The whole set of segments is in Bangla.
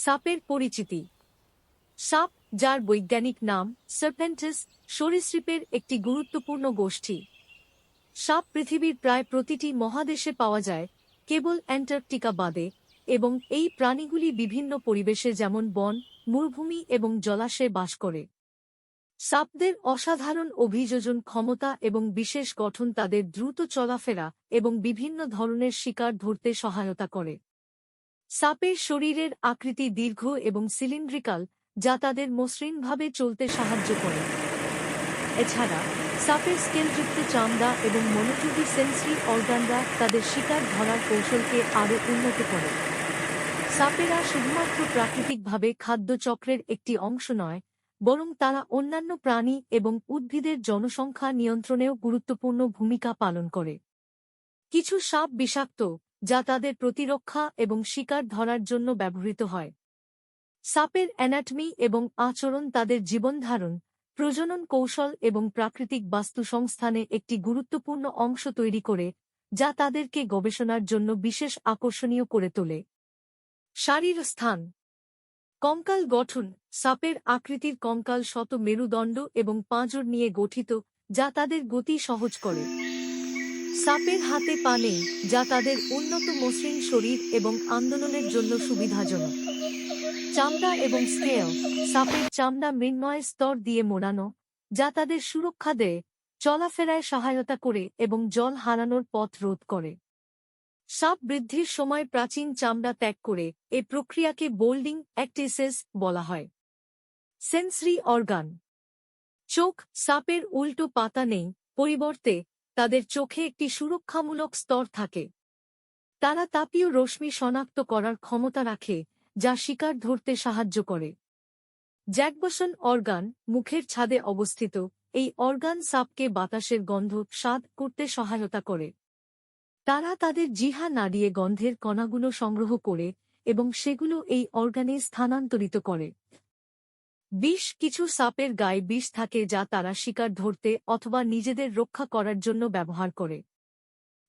সাপের পরিচিতি। সাপ, যার বৈজ্ঞানিক নাম সার্পেন্টিস, সরীসৃপের একটি গুরুত্বপূর্ণ গোষ্ঠী। সাপ পৃথিবীর প্রায় প্রতিটি মহাদেশে পাওয়া যায়, কেবল অ্যান্টার্কটিকা বাদে, এবং এই প্রাণীগুলি বিভিন্ন পরিবেশে যেমন বন, মরুভূমি এবং জলাশয়ে বাস করে। সাপদের অসাধারণ অভিযোজন ক্ষমতা এবং বিশেষ গঠন তাদের দ্রুত চলাফেরা এবং বিভিন্ন ধরনের শিকার ধরতে সহায়তা করে। সাপের শরীরের আকৃতি দীর্ঘ এবং সিলিন্ড্রিকাল, যা তাদের মসৃণভাবে চলতে সাহায্য করে। এছাড়া সাপের স্কেলযুক্ত চামড়া এবং মনোযোগী সেন্সরি অর্গানরা তাদের শিকার ধরার কৌশলকে আরও উন্নত করে। সাপেরা শুধুমাত্র প্রাকৃতিকভাবে খাদ্যচক্রের একটি অংশ নয়, বরং তারা অন্যান্য প্রাণী এবং উদ্ভিদের জনসংখ্যা নিয়ন্ত্রণেও গুরুত্বপূর্ণ ভূমিকা পালন করে। কিছু সাপ বিষাক্ত, যা তাদের প্রতিরক্ষা এবং শিকার ধরার জন্য ব্যবহৃত হয়। সাপের অ্যানাটমি এবং আচরণ তাদের জীবনধারণ, প্রজনন কৌশল এবং প্রাকৃতিক বাস্তুসংস্থানে একটি গুরুত্বপূর্ণ অংশ তৈরি করে, যা তাদেরকে গবেষণার জন্য বিশেষ আকর্ষণীয় করে তোলে। শারীর স্থান। কঙ্কাল গঠন। সাপের আকৃতির কঙ্কাল শত মেরুদণ্ড এবং পাঁজর নিয়ে গঠিত, যা তাদের গতি সহজ করে। সাপের হাতে পা নেই, যা তাদের উন্নত মসৃণ শরীর এবং আন্দোলনের জন্য সুবিধাজনক। চামড়া এবং স্কেল। সাপের চামড়া মৃন্ময় স্তর দিয়ে মোড়ানো, যা তাদের সুরক্ষা দেয়, চলাফেরায় সহায়তা করে এবং জল হারানোর পথ রোধ করে। সাপ বৃদ্ধির সময় প্রাচীন চামড়া ত্যাগ করে, এ প্রক্রিয়াকে বোল্ডিং অ্যাক্টিসেস বলা হয়। Sensory organ. চোখ। সাপের উল্টো পাতা নেই, পরিবর্তে তাদের চোখে একটি সুরক্ষামূলক স্তর থাকে। তারা তাপীয় রশ্মি শনাক্ত করার ক্ষমতা রাখে, যা শিকার ধরতে সাহায্য করে। Jacobson organ. মুখের ছাদে অবস্থিত, এই অর্গান সাপকে বাতাসের গন্ধ স্বাদ করতে সহায়তা করে। তারা তাদের জিহ্বা নাড়িয়ে গন্ধের কণাগুলো সংগ্রহ করে এবং সেগুলো এই অর্গানে স্থানান্তরিত করে। বিষ। কিছু সাপের গায়ে বিষ থাকে যা তারা শিকার ধরতে অথবা নিজেদের রক্ষা করার জন্য ব্যবহার করে।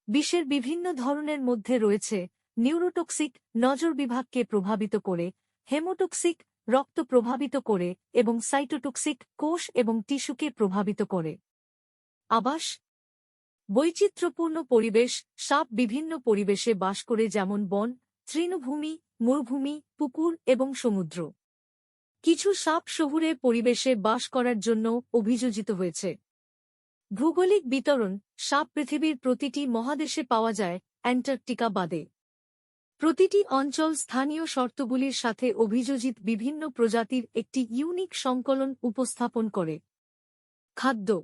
বিষের বিভিন্ন ধরনের মধ্যে রয়েছে নিউরোটক্সিক, নজর বিভাগকে প্রভাবিত করে, হেমোটক্সিক, রক্ত প্রভাবিত করে, এবং সাইটোটক্সিক, কোষ এবং টিস্যুকে প্রভাবিত করে। আবাস। বৈচিত্র্যপূর্ণ পরিবেশ। সাপ বিভিন্ন পরিবেশে বাস করে, যেমন বন, তৃণভূমি, মরুভূমি, পুকুর এবং সমুদ্র। কিছু সাপ শহুরে পরিবেশে বাস করার জন্য অভিযোজিত হয়েছে। ভৌগোলিক বিতরণ। সাপ পৃথিবীর প্রতিটি মহাদেশে পাওয়া যায়, অ্যান্টার্কটিকা বাদে। প্রতিটি অঞ্চল স্থানীয় শর্তগুলির সাথে অভিযোজিত বিভিন্ন প্রজাতির একটি ইউনিক সংকলন উপস্থাপন করে। খাদ্য।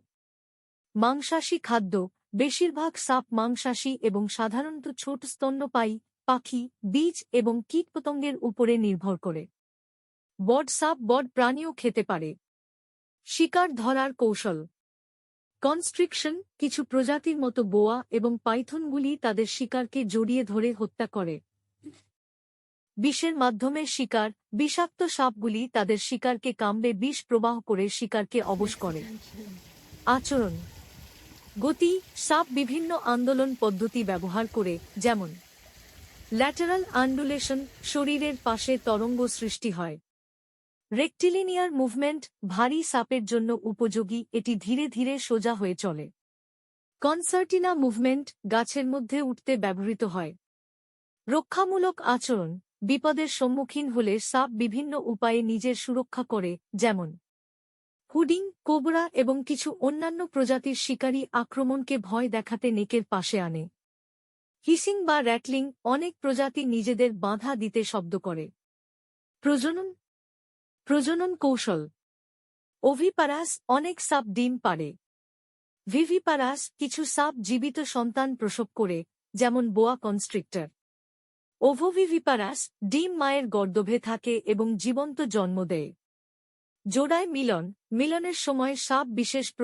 মাংসাশী খাদ্য। বেশিরভাগ সাপ মাংসাশী এবং সাধারণত ছোট স্তন্যপায়ী, পাখি, বীজ এবং কীটপতঙ্গের উপরে নির্ভর করে। বড সাপ বড প্রাণীও খেতে পারে। শিকার ধরার কৌশল। কনস্ট্রিকশন। কিছু প্রজাতির মতো বোয়া এবং পাইথনগুলি তাদের শিকারকে জড়িয়ে ধরে হত্যা করে। বিষের মাধ্যমে শিকার। বিষাক্ত সাপগুলি তাদের শিকারকে কামড়ে বিষ প্রবাহ করে শিকারকে অবশ করে। আচরণ। গতি। সাপ বিভিন্ন আন্দোলন পদ্ধতি ব্যবহার করে, যেমন ল্যাটারাল আন্ডুলেশন, শরীরের পাশে তরঙ্গ সৃষ্টি হয়। রেক্টিলিনিয়ার মুভমেন্ট, ভারী সাপের জন্য উপযোগী, এটি ধীরে ধীরে সোজা হয়ে চলে। কনসার্টিনা মুভমেন্ট, গাছের মধ্যে উঠতে ব্যবহৃত হয়। রক্ষামূলক আচরণ। বিপদের সম্মুখীন হলে সাপ বিভিন্ন উপায়ে নিজের সুরক্ষা করে, যেমন হুডিং, কোবরা এবং কিছু অন্যান্য প্রজাতির শিকারী আক্রমণকে ভয় দেখাতে নেকের পাশে আনে। হিসিং বা র্যাটলিং, অনেক প্রজাতি নিজেদের বাধা দিতে শব্দ করে। প্রজনন। প্রজনন কৌশল। ওভিপারাস, অনেক সাপ ডিম পাড়ে। ভিভিপারাস, কিছু সাপ জীবিত সন্তান প্রসব করে, যেমন বোয়া কনস্ট্রিক্টর। ওভোভিভিপারাস, ডিম মায়ের গর্দভে থাকে এবং জীবন্ত জন্ম দেয়। জোড়ায় মিলন। মিলনের সময় সাপ বিশেষ